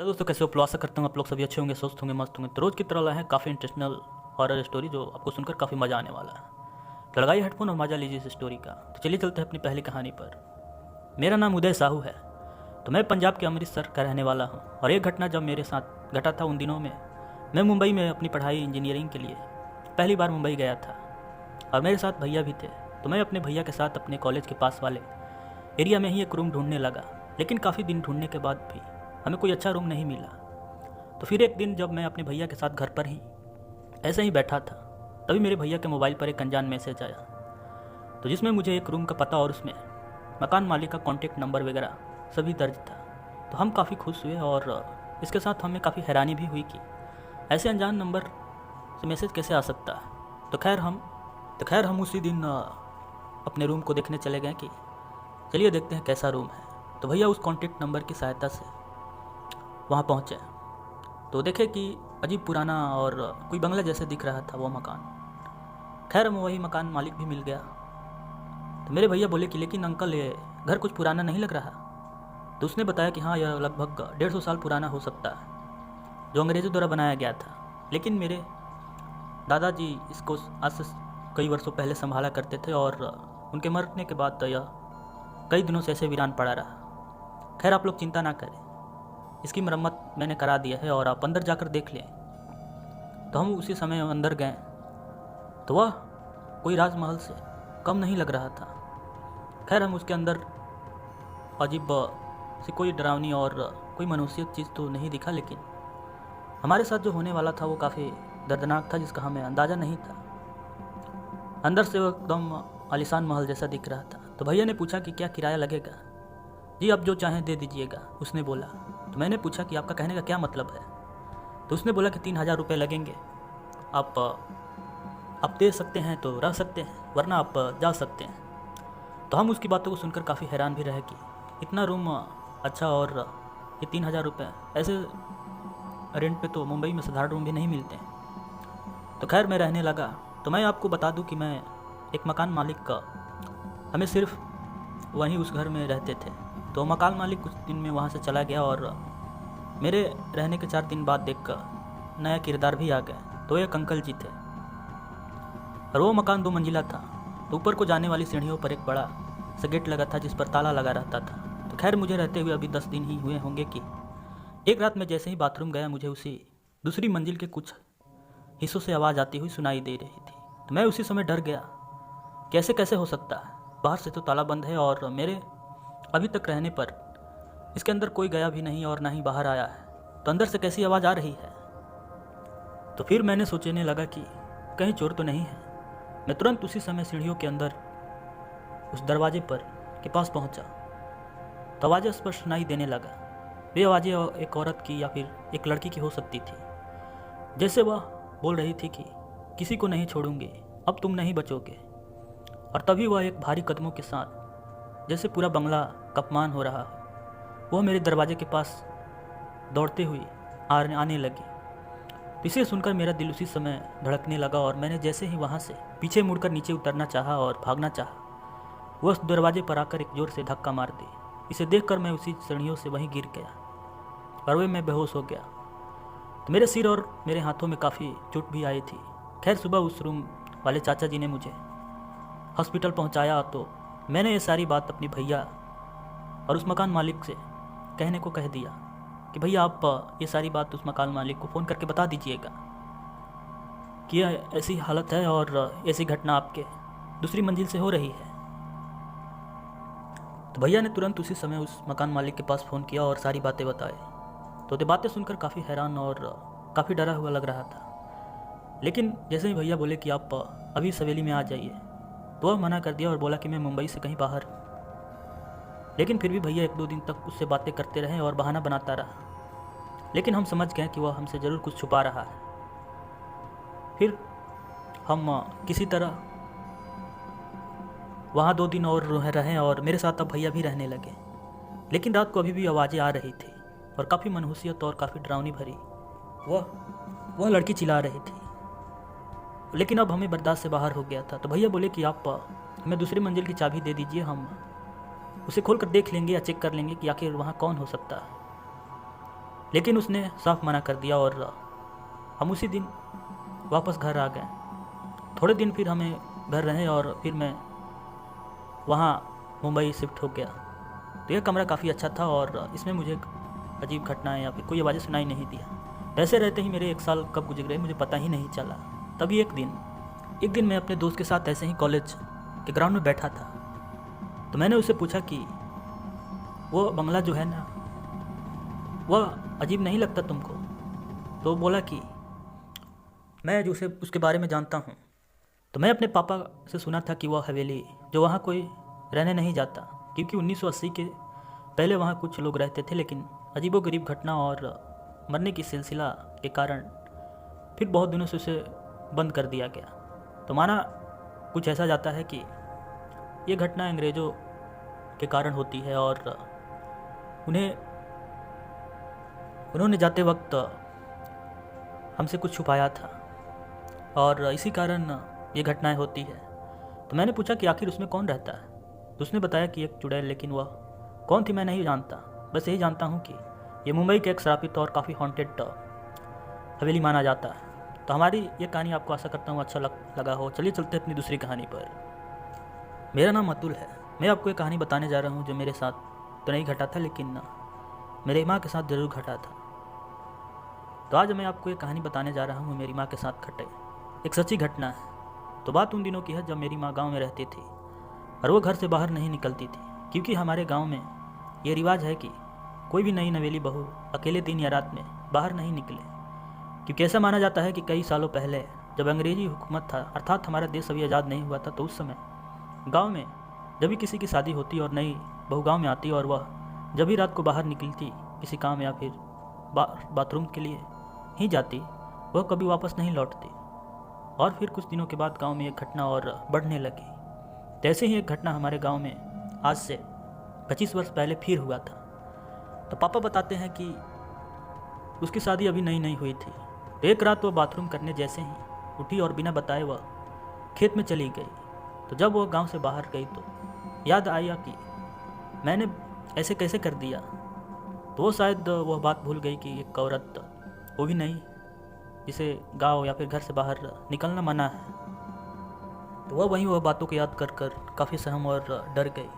तो दोस्तों कैसे हो? आशा करता हूँ आप लोग सभी अच्छे होंगे, स्वस्थ होंगे, मस्त होंगे। तो रोज़ की तरह लाए हैं काफ़ी इंटरेस्टिंग हॉरर स्टोरी जो आपको सुनकर काफ़ी मज़ा आने वाला है। तो लगाइए हेडफोन और मज़ा लीजिए इस स्टोरी का। तो चलिए चलते हैं अपनी पहली कहानी पर। मेरा नाम उदय साहू है। तो मैं पंजाब के अमृतसर का रहने वाला हूँ और एक घटना जब मेरे साथ घटा था उन दिनों में मैं मुंबई में अपनी पढ़ाई इंजीनियरिंग के लिए पहली बार मुंबई गया था और मेरे साथ भैया भी थे। तो मैं अपने भैया के साथ अपने कॉलेज के पास वाले एरिया में ही एक रूम ढूंढने लगा, लेकिन काफ़ी दिन ढूंढने के बाद भी हमें कोई अच्छा रूम नहीं मिला। तो फिर एक दिन जब मैं अपने भैया के साथ घर पर ही ऐसे ही बैठा था, तभी मेरे भैया के मोबाइल पर एक अनजान मैसेज आया, तो जिसमें मुझे एक रूम का पता और उसमें मकान मालिक का कॉन्टेक्ट नंबर वगैरह सभी दर्ज था। तो हम काफ़ी खुश हुए और इसके साथ हमें काफ़ी हैरानी भी हुई कि ऐसे अनजान नंबर से मैसेज कैसे आ सकता है। तो खैर हम उसी दिन अपने रूम को देखने चले गए कि चलिए देखते हैं कैसा रूम है। तो भैया उस कॉन्टेक्ट नंबर की सहायता से वहाँ पहुँचे तो देखे कि अजीब पुराना और कोई बंगला जैसे दिख रहा था वो मकान। खैर हम वही मकान मालिक भी मिल गया। तो मेरे भैया बोले कि लेकिन अंकल ये घर कुछ पुराना नहीं लग रहा। तो उसने बताया कि हाँ, यह लगभग 150 साल पुराना हो सकता है, जो अंग्रेज़ों द्वारा बनाया गया था। लेकिन मेरे दादाजी इसको आज से कई वर्षों पहले संभाला करते थे और उनके मरने के बाद तो यह कई दिनों से ऐसे वीरान पड़ा रहा। खैर आप लोग चिंता ना करें, इसकी मरम्मत मैंने करा दिया है और आप अंदर जाकर देख लें। तो हम उसी समय अंदर गए तो वह कोई राजमहल से कम नहीं लग रहा था। खैर हम उसके अंदर अजीब सी कोई डरावनी और कोई मनुष्य चीज़ तो नहीं दिखा, लेकिन हमारे साथ जो होने वाला था वो काफ़ी दर्दनाक था, जिसका हमें अंदाज़ा नहीं था। अंदर से वो एकदम आलीशान महल जैसा दिख रहा था। तो भैया ने पूछा कि क्या किराया लगेगा? जी आप जो चाहें दे दीजिएगा, उसने बोला। तो मैंने पूछा कि आपका कहने का क्या मतलब है? तो उसने बोला कि 3000 रुपये लगेंगे, आप दे सकते हैं तो रह सकते हैं, वरना आप जा सकते हैं। तो हम उसकी बातों को सुनकर काफ़ी हैरान भी रहे कि इतना रूम अच्छा और ये 3000 रुपये ऐसे रेंट पे तो मुंबई में साधारण रूम भी नहीं मिलते हैं। तो खैर मैं रहने लगा। तो मैं आपको बता दूं कि मैं एक मकान मालिक का हमें सिर्फ वहीं उस घर में रहते थे। तो मकान मालिक कुछ दिन में वहाँ से चला गया और मेरे रहने के 4 दिन बाद देखकर नया किरदार भी आ गया। तो एक अंकल जी थे और वो मकान 2 मंजिला था। तो ऊपर को जाने वाली सीढ़ियों पर एक बड़ा सा गेट लगा था जिस पर ताला लगा रहता था। तो खैर मुझे रहते हुए अभी 10 दिन ही हुए होंगे कि एक रात में जैसे ही बाथरूम गया, मुझे उसी दूसरी मंजिल के कुछ हिस्सों से आवाज़ आती हुई सुनाई दे रही थी। तो मैं उसी समय डर गया, कैसे कैसे हो सकता है, बाहर से तो ताला बंद है और मेरे अभी तक रहने पर इसके अंदर कोई गया भी नहीं और ना ही बाहर आया है, तो अंदर से कैसी आवाज़ आ रही है। तो फिर मैंने सोचने लगा कि कहीं चोर तो नहीं है। मैं तुरंत उसी समय सीढ़ियों के अंदर उस दरवाजे पर के पास पहुंचा। तो आवाज़ें स्पष्ट सुनाई देने लगा। वे आवाज़ें एक औरत की या फिर एक लड़की की हो सकती थी, जैसे वह बोल रही थी कि किसी को नहीं छोड़ूंगी, अब तुम नहीं बचोगे। और तभी वह एक भारी कदमों के साथ, जैसे पूरा बंगला का अपमान हो रहा, वह मेरे दरवाजे के पास दौड़ते हुए आने लगी। इसे सुनकर मेरा दिल उसी समय धड़कने लगा और मैंने जैसे ही वहाँ से पीछे मुड़कर नीचे उतरना चाहा और भागना चाहा, वह उस दरवाजे पर आकर एक जोर से धक्का मार दी। इसे देखकर मैं उसी सीढ़ियों से वहीं गिर गया और वे मैं बेहोश हो गया। तो मेरे सिर और मेरे हाथों में काफ़ी चोट भी आई थी। खैर सुबह उस रूम वाले चाचा जी ने मुझे हॉस्पिटल पहुंचाया। तो मैंने ये सारी बात अपनी भैया और उस मकान मालिक से कहने को कह दिया कि भैया आप ये सारी बात उस मकान मालिक को फ़ोन करके बता दीजिएगा कि यह ऐसी हालत है और ऐसी घटना आपके दूसरी मंजिल से हो रही है। तो भैया ने तुरंत उसी समय उस मकान मालिक के पास फ़ोन किया और सारी बातें बताए। तो ये बातें सुनकर काफ़ी हैरान और काफ़ी डरा हुआ लग रहा था। लेकिन जैसे ही भैया बोले कि आप अभी सवेली में आ जाइए, तो वह मना कर दिया और बोला कि मैं मुंबई से कहीं बाहर। लेकिन फिर भी भैया 1-2 दिन तक उससे बातें करते रहे और बहाना बनाता रहा। लेकिन हम समझ गए कि वह हमसे ज़रूर कुछ छुपा रहा है। फिर हम किसी तरह वहाँ 2 दिन और रहे और मेरे साथ अब भैया भी रहने लगे। लेकिन रात को अभी भी आवाज़ें आ रही थी और काफ़ी मनहूसियत और काफ़ी डरावनी भरी वह लड़की चिल्ला रही थी। लेकिन अब हमें बर्दाश्त से बाहर हो गया था। तो भैया बोले कि आप हमें दूसरी मंजिल की चाबी दे दीजिए, हम उसे खोल कर देख लेंगे या चेक कर लेंगे कि आखिर वहाँ कौन हो सकता है। लेकिन उसने साफ मना कर दिया और हम उसी दिन वापस घर आ गए। थोड़े दिन फिर हमें घर रहे और फिर मैं वहाँ मुंबई शिफ्ट हो गया। तो यह कमरा काफ़ी अच्छा था और इसमें मुझे अजीब घटनाएं या फिर कोई आवाज़ें सुनाई नहीं दिया। ऐसे रहते ही मेरे 1 साल कब गुजर गए मुझे पता ही नहीं चला। तभी एक दिन मैं अपने दोस्त के साथ ऐसे ही कॉलेज के ग्राउंड में बैठा था। तो मैंने उससे पूछा कि वो बंगला जो है ना, वह अजीब नहीं लगता तुमको? तो वो बोला कि मैं जो उसे उसके बारे में जानता हूँ। तो मैं अपने पापा से सुना था कि वह हवेली जो वहाँ कोई रहने नहीं जाता, क्योंकि 1980 के पहले वहाँ कुछ लोग रहते थे, लेकिन अजीबोगरीब घटना और मरने की सिलसिला के कारण फिर बहुत दिनों से उसे बंद कर दिया गया। तो माना कुछ ऐसा जाता है कि ये घटना अंग्रेज़ों के कारण होती है और उन्होंने जाते वक्त हमसे कुछ छुपाया था और इसी कारण ये घटनाएं होती है। तो मैंने पूछा कि आखिर उसमें कौन रहता है? तो उसने बताया कि एक चुड़ैल, लेकिन वह कौन थी मैं नहीं जानता। बस यही जानता हूँ कि ये मुंबई के एक श्रापित और काफ़ी हॉन्टेड हवेली माना जाता है। तो हमारी ये कहानी आपको आशा करता हूँ अच्छा लगा हो। चलिए चलते हैं अपनी दूसरी कहानी पर। मेरा नाम अतुल है। मैं आपको एक कहानी बताने जा रहा हूँ जो मेरे साथ तो नहीं घटा था, लेकिन मेरी माँ के साथ ज़रूर घटा था। तो आज मैं आपको एक कहानी बताने जा रहा हूँ मेरी माँ के साथ घटे एक सच्ची घटना है। तो बात उन दिनों की है जब मेरी माँ गाँव में रहती थी और वो घर से बाहर नहीं निकलती थी, क्योंकि हमारे गाँव में ये रिवाज है कि कोई भी नई नवेली बहू अकेले दिन या रात में बाहर नहीं निकले, क्योंकि ऐसा माना जाता है कि कई सालों पहले जब अंग्रेजी हुकूमत था, अर्थात हमारा देश अभी आज़ाद नहीं हुआ था, तो उस समय गांव में जब भी किसी की शादी होती और नई बहू गांव में आती और वह जब भी रात को बाहर निकलती किसी काम या फिर बाथरूम के लिए ही जाती, वह कभी वापस नहीं लौटती। और फिर कुछ दिनों के बाद गांव में एक घटना और बढ़ने लगी। तैसे ही एक घटना हमारे गांव में आज से 25 वर्ष पहले फिर हुआ था। तो पापा बताते हैं कि उसकी शादी अभी नई हुई थी। तो एक रात वह बाथरूम करने जैसे ही उठी और बिना बताए वह खेत में चली गई। तो जब वह गांव से बाहर गई तो याद आया कि मैंने ऐसे कैसे कर दिया। तो वो शायद वह बात भूल गई कि एक औरत, वो भी नहीं जिसे गांव या फिर घर से बाहर निकलना मना है। तो वह बातों को याद कर काफ़ी सहम और डर गई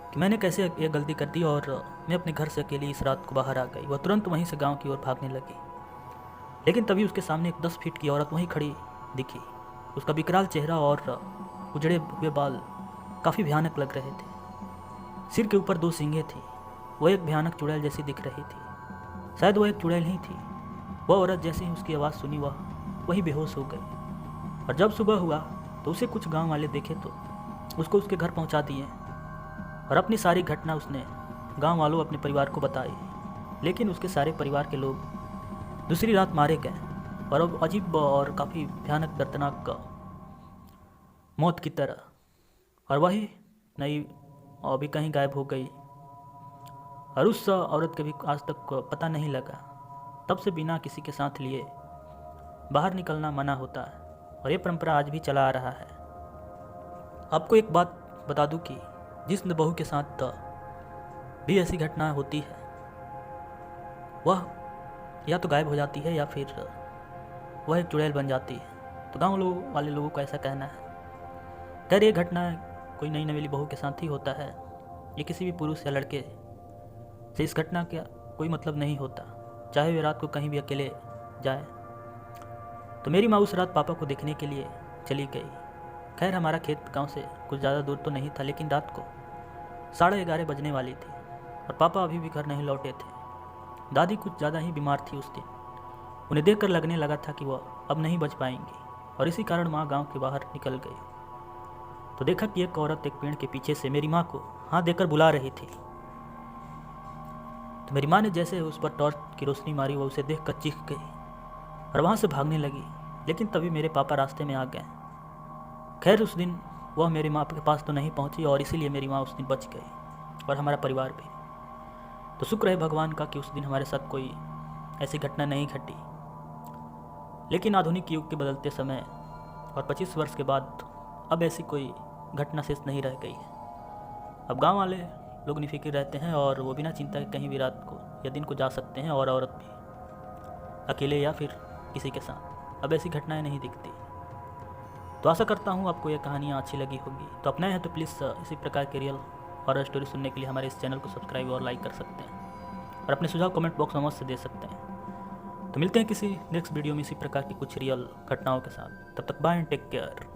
कि मैंने कैसे ये गलती कर दी और मैं अपने घर से अकेली इस रात को बाहर आ गई। वह तुरंत वहीं से गांव की ओर भागने लगी, लेकिन तभी उसके सामने एक 10 फीट की औरत वहीं खड़ी दिखी। उसका विकराल चेहरा और उजड़े हुए बाल काफ़ी भयानक लग रहे थे। सिर के ऊपर 2 सींगें थी। वह एक भयानक चुड़ैल जैसी दिख रही थी। शायद वह एक चुड़ैल ही थी। वह औरत जैसे ही उसकी आवाज़ सुनी वही बेहोश हो गई। और जब सुबह हुआ तो उसे कुछ गांव वाले देखे तो उसको उसके घर पहुंचा दिए और अपनी सारी घटना उसने गांव वालों अपने परिवार को बताई। लेकिन उसके सारे परिवार के लोग दूसरी रात मारे गए और अब अजीब और काफ़ी भयानक दर्दनाक मौत की तरह। और वही नई अभी कहीं गायब हो गई और उस औरत के भी आज तक पता नहीं लगा। तब से बिना किसी के साथ लिए बाहर निकलना मना होता है और ये परंपरा आज भी चला आ रहा है। आपको एक बात बता दूं कि जिस बहू के साथ भी ऐसी घटना होती है वह या तो गायब हो जाती है या फिर वह एक चुड़ैल बन जाती है। तो गाँव वाले लोगों का ऐसा कहना है। खैर ये घटना कोई नई नवेली बहू के साथ ही होता है। ये किसी भी पुरुष या लड़के से इस घटना का कोई मतलब नहीं होता, चाहे वे रात को कहीं भी अकेले जाए। तो मेरी माँ उस रात पापा को देखने के लिए चली गई। खैर हमारा खेत गांव से कुछ ज़्यादा दूर तो नहीं था, लेकिन रात को 11:30 बजने वाली थी और पापा अभी भी घर नहीं लौटे थे। दादी कुछ ज़्यादा ही बीमार थी उस दिन। उन्हें देखकर लगने लगा था कि वह अब नहीं बच पाएंगी और इसी कारण माँ गाँव के बाहर निकल गई। तो देखा कि एक औरत एक पेड़ के पीछे से मेरी माँ को हाथ देकर बुला रही थी। तो मेरी माँ ने जैसे उस पर टॉर्च की रोशनी मारी, वह उसे देखकर चीख गई और वहाँ से भागने लगी। लेकिन तभी मेरे पापा रास्ते में आ गए। खैर उस दिन वह मेरी माँ के पास तो नहीं पहुँची और इसीलिए मेरी माँ उस दिन बच गई और हमारा परिवार भी। तो शुक्र है भगवान का कि उस दिन हमारे साथ कोई ऐसी घटना नहीं घटी। लेकिन आधुनिक युग के बदलते समय और 25 वर्ष के बाद अब ऐसी कोई घटना शेष नहीं रह गई है। अब गांव वाले लोग निफिक्र रहते हैं और वो बिना चिंता के कहीं भी रात को या दिन को जा सकते हैं, और औरत भी, अकेले या फिर किसी के साथ। अब ऐसी घटनाएं नहीं दिखती। तो आशा करता हूँ आपको ये कहानियाँ अच्छी लगी होगी। तो अपने हैं तो प्लीज़ इसी प्रकार के रियल हॉरर स्टोरी सुनने के लिए हमारे इस चैनल को सब्सक्राइब और लाइक कर सकते हैं, और अपने सुझाव कमेंट बॉक्स में मुझसे दे सकते हैं। तो मिलते हैं किसी नेक्स्ट वीडियो में इसी प्रकार की कुछ रियल घटनाओं के साथ। तब तक बाय एंड टेक केयर।